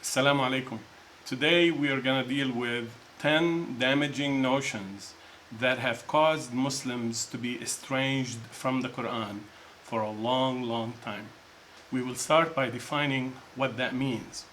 Assalamu alaikum. Today we are going to deal with 10 damaging notions that have caused Muslims to be estranged from the Quran for a long time. We will start by defining what that means.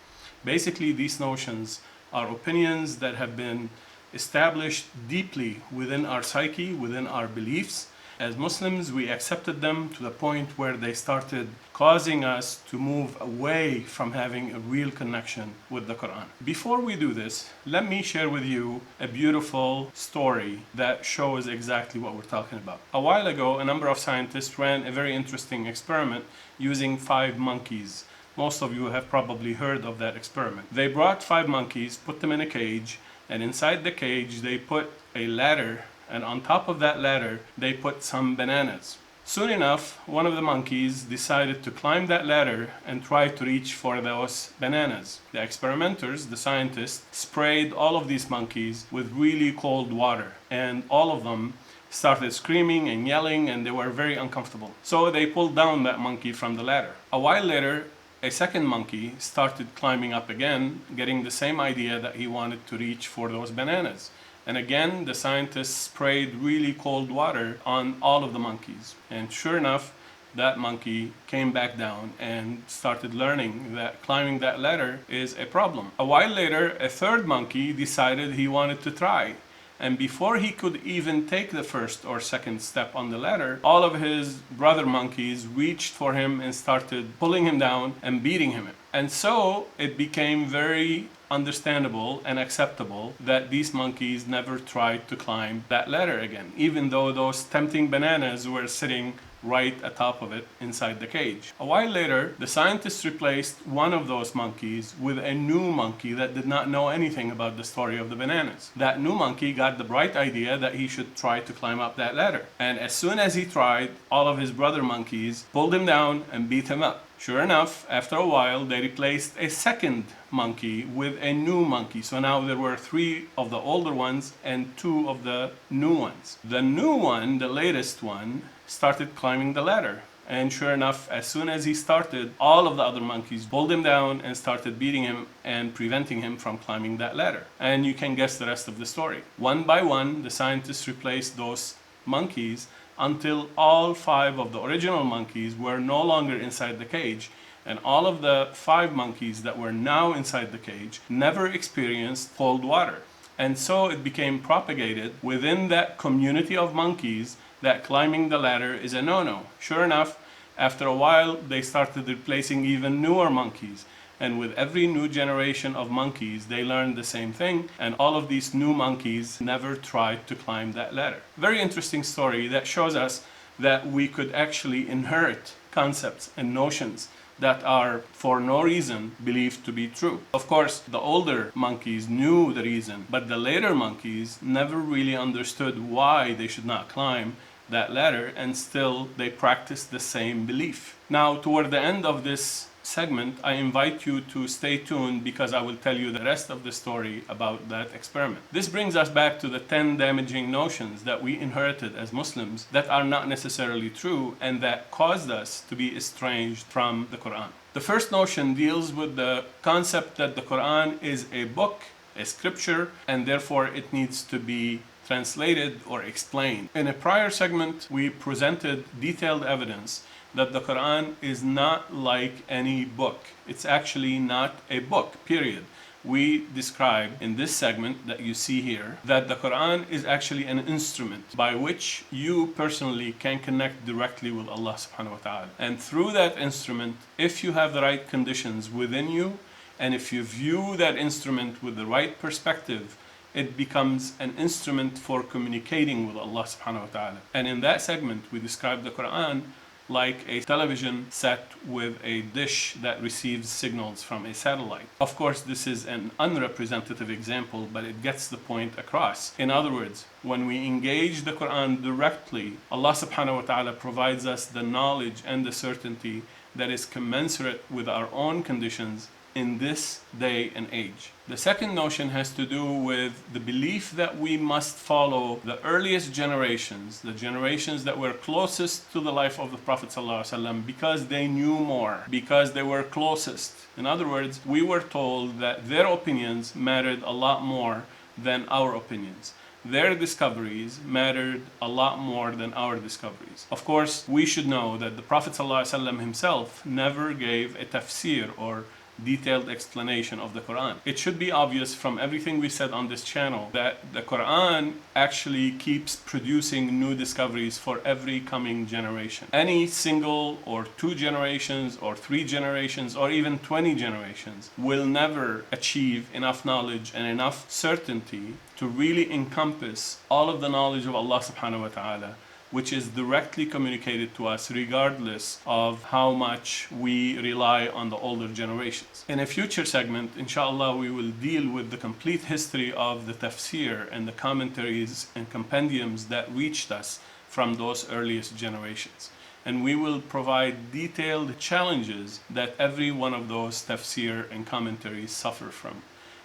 Basically, these notions are opinions that have been established deeply within our psyche, within our beliefs. As Muslims, we accepted them to the point where they started causing us to move away from having a real connection with the Quran. Before we do this, let me share with you a beautiful story that shows exactly what we're talking about. A while ago, a number of scientists ran a very interesting experiment using 5 monkeys. Most of you have probably heard of that experiment. They brought 5 monkeys, put them in a cage, and inside the cage they put a ladder, and on top of that ladder they put some bananas. Soon enough, one of the monkeys decided to climb that ladder and try to reach for those bananas. The experimenters, the scientists, sprayed all of these monkeys with really cold water, and all of them started screaming and yelling, and they were very uncomfortable. So they pulled down that monkey from the ladder. A while later, a second monkey started climbing up again, getting the same idea that he wanted to reach for those bananas. And again, the scientists sprayed really cold water on all of the monkeys. And sure enough, that monkey came back down and started learning that climbing that ladder is a problem. A while later, a third monkey decided he wanted to try. And before he could even take the first or second step on the ladder, all of his brother monkeys reached for him and started pulling him down and beating him. And so it became very understandable and acceptable that these monkeys never tried to climb that ladder again, even though those tempting bananas were sitting right atop of it inside the cage. A while later, the scientists replaced one of those monkeys with a new monkey that did not know anything about the story of the bananas. That new monkey got the bright idea that he should try to climb up that ladder. And as soon as he tried, all of his brother monkeys pulled him down and beat him up. Sure enough, after a while, they replaced a second monkey with a new monkey. So now there were 3 of the older ones and 2 of the new ones. The new one, the latest one, started climbing the ladder. And sure enough, as soon as he started, all of the other monkeys pulled him down and started beating him and preventing him from climbing that ladder. And you can guess the rest of the story. One by one, the scientists replaced those monkeys until all 5 of the original monkeys were no longer inside the cage, and all of the 5 monkeys that were now inside the cage never experienced cold water. And so it became propagated within that community of monkeys that climbing the ladder is a no-no. Sure enough, after a while, they started replacing even newer monkeys. And with every new generation of monkeys, they learned the same thing, and all of these new monkeys never tried to climb that ladder. Very interesting story that shows us that we could actually inherit concepts and notions that are for no reason believed to be true. Of course, the older monkeys knew the reason, but the later monkeys never really understood why they should not climb that ladder, and still they practiced the same belief. Now, toward the end of this segment, I invite you to stay tuned because I will tell you the rest of the story about that experiment. This brings us back to the 10 damaging notions that we inherited as Muslims that are not necessarily true and that caused us to be estranged from the Quran. The first notion deals with the concept that the Quran is a book, a scripture, and therefore it needs to be translated or explained. In a prior segment, we presented detailed evidence that the Quran is not like any book. It's actually not a book, period. We describe in this segment that you see here that the Quran is actually an instrument by which you personally can connect directly with Allah subhanahu wa ta'ala. And through that instrument, if you have the right conditions within you, and if you view that instrument with the right perspective, it becomes an instrument for communicating with Allah subhanahu wa ta'ala. And in that segment, we describe the Quran like a television set with a dish that receives signals from a satellite. Of course, this is an unrepresentative example, but it gets the point across. In other words, when we engage the Quran directly, Allah subhanahu wa ta'ala provides us the knowledge and the certainty that is commensurate with our own conditions in this day and age. The second notion has to do with the belief that we must follow the earliest generations, the generations that were closest to the life of the Prophet ﷺ, because they knew more, because they were closest. In other words, we were told that their opinions mattered a lot more than our opinions. Their discoveries mattered a lot more than our discoveries. Of course, we should know that the Prophet ﷺ himself never gave a tafsir or detailed explanation of the Quran. It should be obvious from everything we said on this channel that the Quran actually keeps producing new discoveries for every coming generation. Any single or 2 generations or 3 generations or even 20 generations will never achieve enough knowledge and enough certainty to really encompass all of the knowledge of Allah subhanahu wa ta'ala, which is directly communicated to us regardless of how much we rely on the older generations. In a future segment, inshallah, we will deal with the complete history of the tafsir and the commentaries and compendiums that reached us from those earliest generations. And we will provide detailed challenges that every one of those tafsir and commentaries suffer from.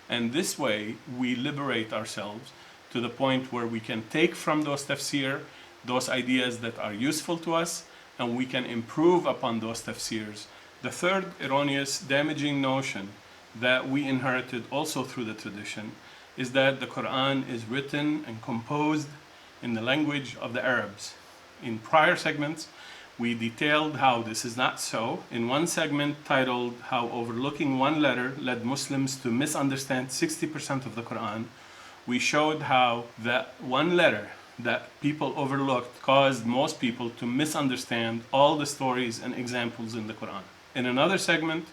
And this way, we liberate ourselves to the point where we can take from those tafsir those ideas that are useful to us, and we can improve upon those tafsirs. The third erroneous, damaging notion that we inherited also through the tradition is that the Quran is written and composed in the language of the Arabs. In prior segments, we detailed how this is not so. In one segment titled How Overlooking One Letter Led Muslims to Misunderstand 60% of the Quran, we showed how that one letter that people overlooked caused most people to misunderstand all the stories and examples in the Quran. In another segment,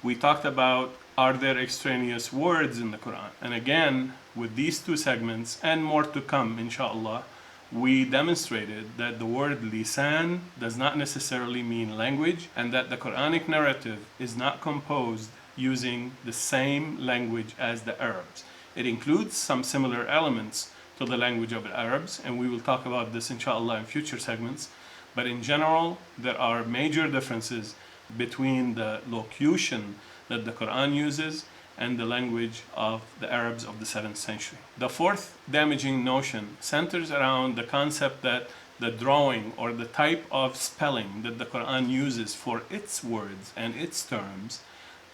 we talked about, are there extraneous words in the Quran? And again, with these 2 segments and more to come, inshallah, we demonstrated that the word lisan does not necessarily mean language, and that the Quranic narrative is not composed using the same language as the Arabs. It includes some similar elements to the language of the Arabs, and we will talk about this inshallah in future segments. But in general, there are major differences between the locution that the Quran uses and the language of the Arabs of the 7th century. The fourth damaging notion centers around the concept that the drawing or the type of spelling that the Quran uses for its words and its terms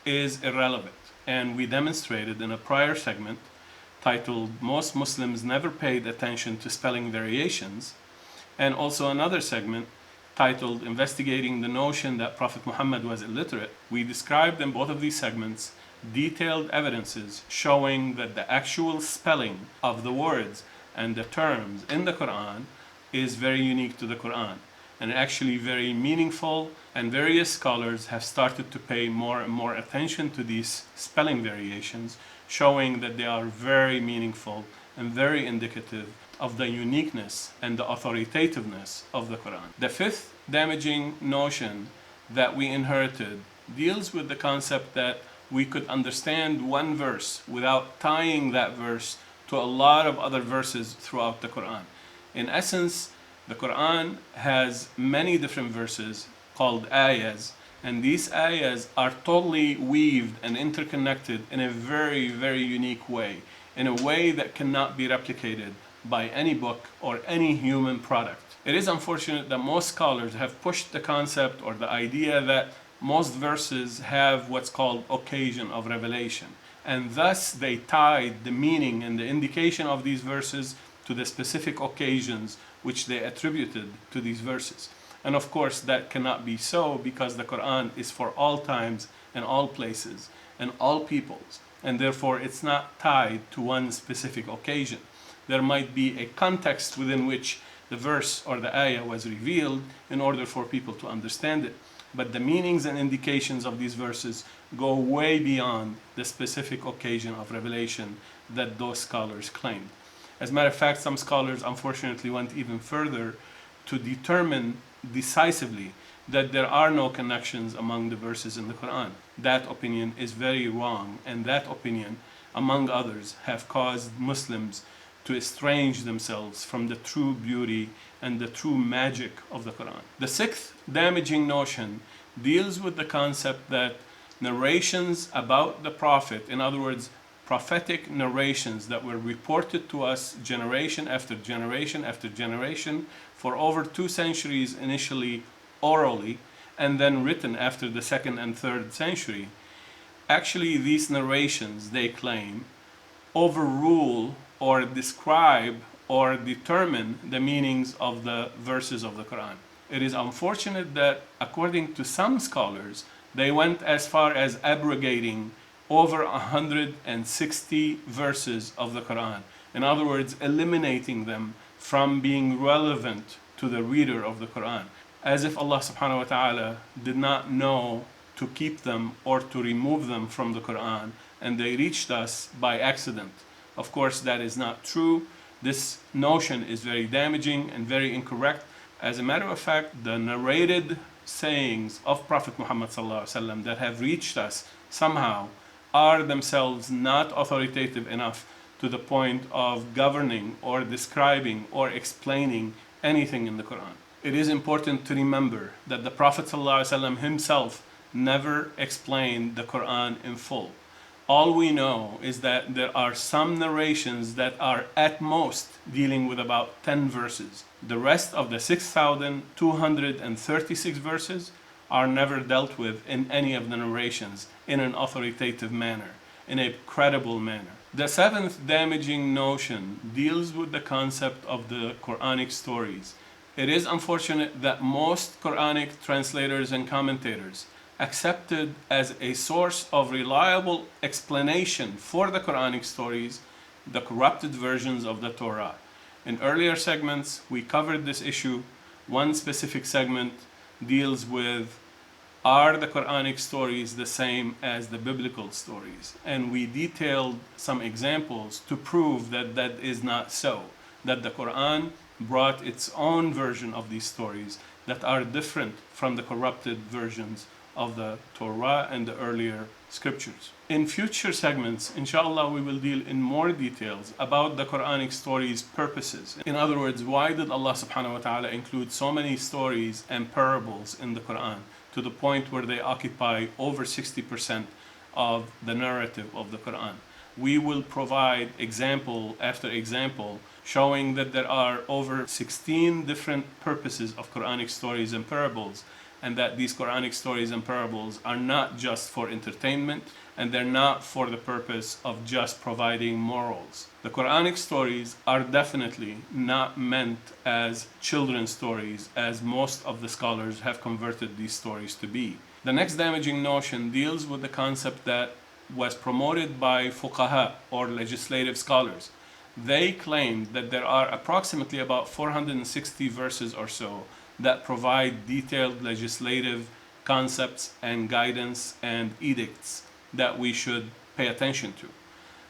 is irrelevant. And we demonstrated in a prior segment titled Most Muslims Never Paid Attention to Spelling Variations, and also another segment titled Investigating the Notion that Prophet Muhammad was illiterate. We described in both of these segments detailed evidences showing that the actual spelling of the words and the terms in the Quran is very unique to the Quran and actually very meaningful, and various scholars have started to pay more and more attention to these spelling variations, showing that they are very meaningful and very indicative of the uniqueness and the authoritativeness of the Quran. The fifth damaging notion that we inherited deals with the concept that we could understand one verse without tying that verse to a lot of other verses throughout the Quran. In essence, the Quran has many different verses called ayahs, and these ayahs are totally weaved and interconnected in a very, very unique way, in a way that cannot be replicated by any book or any human product. It is unfortunate that most scholars have pushed the concept or the idea that most verses have what's called occasion of revelation, and thus they tied the meaning and the indication of these verses to the specific occasions which they attributed to these verses. And of course that cannot be so, because the Quran is for all times and all places and all peoples, and therefore it's not tied to one specific occasion. There might be a context within which the verse or the ayah was revealed in order for people to understand it, but the meanings and indications of these verses go way beyond the specific occasion of revelation that those scholars claimed. As a matter of fact, some scholars unfortunately went even further to determine decisively that there are no connections among the verses in the Quran. That opinion is very wrong, and that opinion, among others, have caused Muslims to estrange themselves from the true beauty and the true magic of the Quran. The sixth damaging notion deals with the concept that narrations about the Prophet, in other words, prophetic narrations that were reported to us generation after generation after generation for over 2 centuries, initially orally, and then written after the 2nd and 3rd century. Actually, these narrations, they claim, overrule or describe or determine the meanings of the verses of the Quran. It is unfortunate that, according to some scholars, they went as far as abrogating over 160 verses of the Quran. In other words, eliminating them from being relevant to the reader of the Quran, as if Allah subhanahu wa ta'ala did not know to keep them or to remove them from the Quran, and they reached us by accident. Of course, that is not true. This notion is very damaging and very incorrect. As a matter of fact, the narrated sayings of Prophet Muhammad ﷺ that have reached us somehow are themselves not authoritative enough to the point of governing or describing or explaining anything in the Quran. It is important to remember that the Prophet ﷺ himself never explained the Quran in full. All we know is that there are some narrations that are at most dealing with about 10 verses. The rest of the 6,236 verses are never dealt with in any of the narrations in an authoritative manner, in a credible manner. The seventh damaging notion deals with the concept of the Quranic stories. It is unfortunate that most Quranic translators and commentators accepted as a source of reliable explanation for the Quranic stories the corrupted versions of the Torah. In earlier segments, we covered this issue. One specific segment deals with, are the Quranic stories the same as the biblical stories? And we detailed some examples to prove that that is not so, that the Quran brought its own version of these stories that are different from the corrupted versions of the Torah and the earlier scriptures. In future segments, inshallah, we will deal in more details about the Quranic stories' purposes. In other words, why did Allah subhanahu wa ta'ala include so many stories and parables in the Quran to the point where they occupy over 60% of the narrative of the Quran? We will provide example after example showing that there are over 16 different purposes of Quranic stories and parables, and that these Quranic stories and parables are not just for entertainment, and they're not for the purpose of just providing morals. The Quranic stories are definitely not meant as children's stories, as most of the scholars have converted these stories to be. The next damaging notion deals with the concept that was promoted by fuqaha, or legislative scholars. They claimed that there are approximately about 460 verses or so that provide detailed legislative concepts and guidance and edicts that we should pay attention to.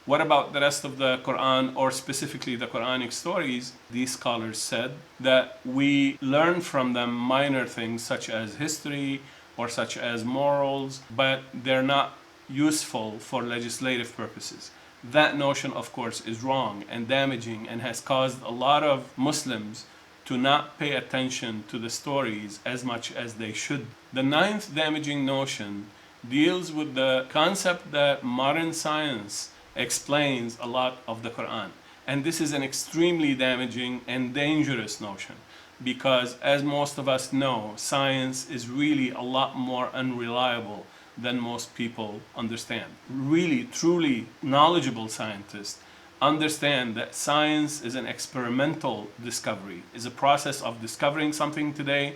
What about the rest of the Quran, or specifically the Quranic stories? These scholars said that we learn from them minor things such as history or such as morals, but they're not useful for legislative purposes. That notion, of course, is wrong and damaging and has caused a lot of Muslims to not pay attention to the stories as much as they should. The ninth damaging notion deals with the concept that modern science explains a lot of the Quran. And this is an extremely damaging and dangerous notion because, as most of us know, science is really a lot more unreliable than most people understand. Really, truly knowledgeable scientists understand that science is an experimental discovery, is a process of discovering something today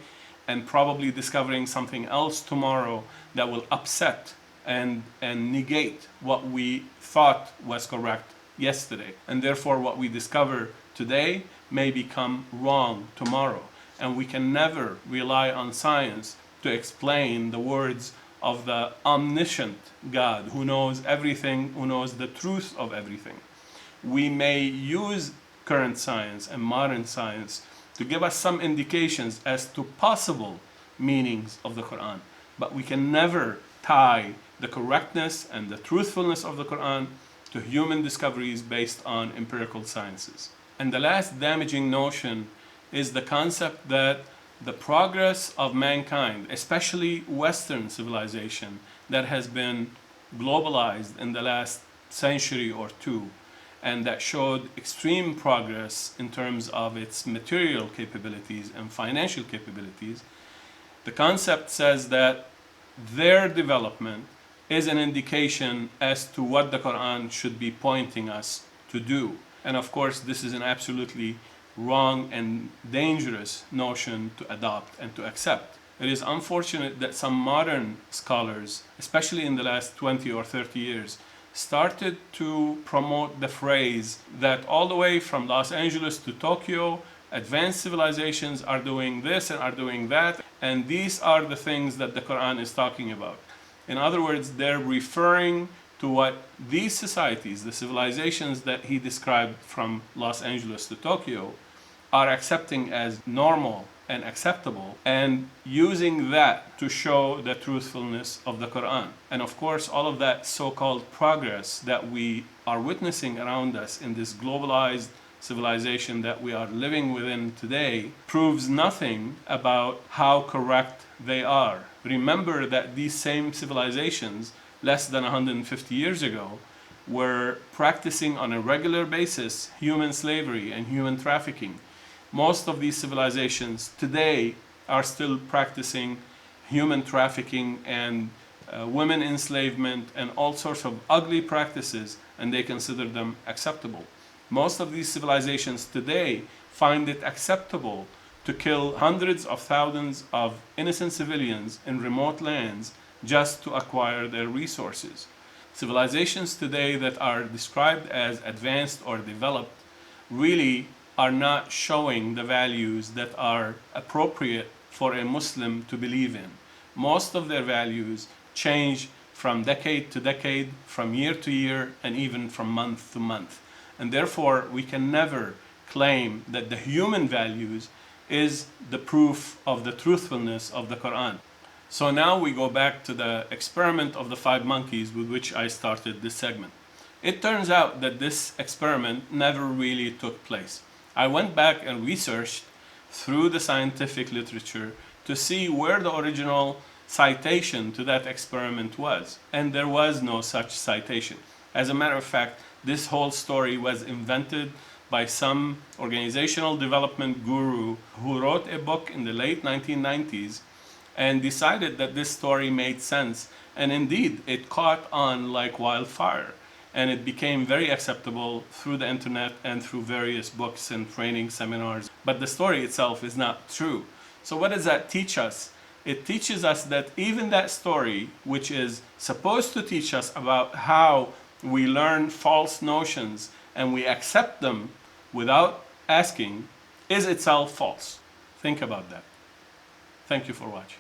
and probably discovering something else tomorrow that will upset and negate what we thought was correct yesterday. And therefore what we discover today may become wrong tomorrow. And we can never rely on science to explain the words of the omniscient God who knows everything, who knows the truth of everything. We may use current science and modern science to give us some indications as to possible meanings of the Quran, but we can never tie the correctness and the truthfulness of the Quran to human discoveries based on empirical sciences. And the last damaging notion is the concept that the progress of mankind, especially Western civilization, that has been globalized in the last century or two, and that showed extreme progress in terms of its material capabilities and financial capabilities, the concept says that their development is an indication as to what the Quran should be pointing us to do. And of course, this is an absolutely wrong and dangerous notion to adopt and to accept. It is unfortunate that some modern scholars, especially in the last 20 or 30 years, started to promote the phrase that all the way from Los Angeles to Tokyo, advanced civilizations are doing this and are doing that, and these are the things that the Quran is talking about. In other words, they're referring to what these societies, the civilizations that he described from Los Angeles to Tokyo, are accepting as normal and acceptable, and using that to show the truthfulness of the Quran. And of course, all of that so-called progress that we are witnessing around us in this globalized civilization that we are living within today proves nothing about how correct they are. Remember that these same civilizations, less than 150 years ago, were practicing on a regular basis human slavery and human trafficking. Most of these civilizations today are still practicing human trafficking and women enslavement and all sorts of ugly practices, and they consider them acceptable. Most of these civilizations today find it acceptable to kill hundreds of thousands of innocent civilians in remote lands just to acquire their resources. Civilizations today that are described as advanced or developed really are not showing the values that are appropriate for a Muslim to believe in. Most of their values change from decade to decade, from year to year, and even from month to month. And therefore, we can never claim that the human values is the proof of the truthfulness of the Quran. So now we go back to the experiment of the 5 monkeys with which I started this segment. It turns out that this experiment never really took place. I went back and researched through the scientific literature to see where the original citation to that experiment was, and there was no such citation. As a matter of fact, this whole story was invented by some organizational development guru who wrote a book in the late 1990s and decided that this story made sense, and indeed it caught on like wildfire. And it became very acceptable through the internet and through various books and training seminars. But the story itself is not true. So what does that teach us? It teaches us that even that story, which is supposed to teach us about how we learn false notions and we accept them without asking, is itself false. Think about that. Thank you for watching.